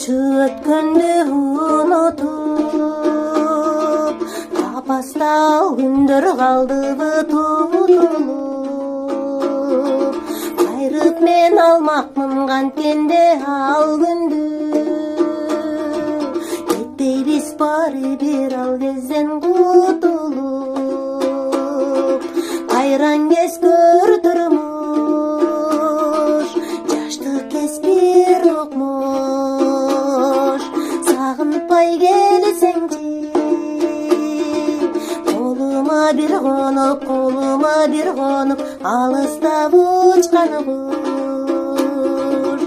өткөндү унутуп, тапастал күндөр калдыбы тутулуп. Кайрып мен алмакмын канткенде ал күндү, кетпейбиз баары бир ал кезден кутулуп. Кайран кез көрдүрмүш, жаштык кеспир окмуш. Сагынпай келсеңчи, колума бир конуп, алыста учканы куш.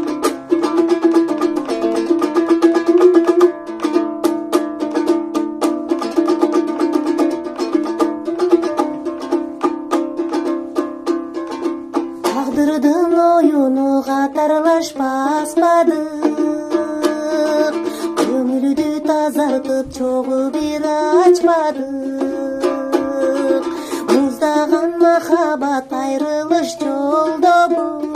Тагдырдын оюну катарлашпаспадык, көңүлдү тазартып чогуу бир ачпадык. Муздаган махабат айрылыш жолдобуз,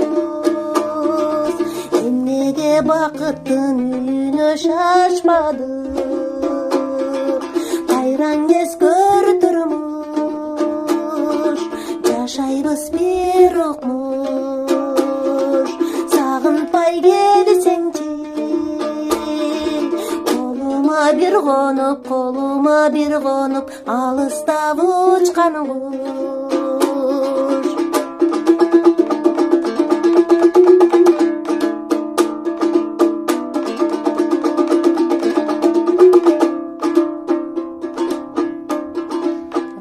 эмнеге бакыттын үйүнө шашпадык. Кайран кез көрдүрмүш, жашайбыз бир окмуш. Сагынпай келсеңчи, колума бир конуп, алыста учканы куш.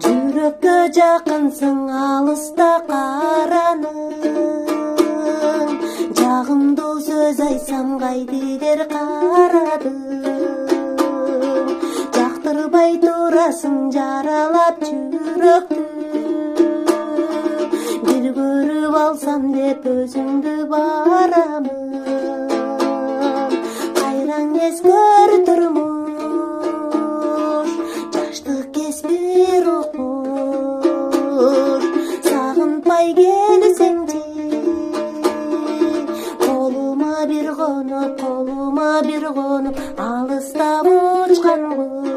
Жүрөккө жакынсың, алыста караның. Жагымдуу сөз айтсам кайдыгер карадың. Жактырбай турасың, жаралап жүрөктү. Бир көрүп алсам деп өзүңдү барамын. Кайран кез көрдүрмүш, жаштык кеспир окмуш. Сагынпай келсеңчи, колума бир конуп, алыста учкан куш.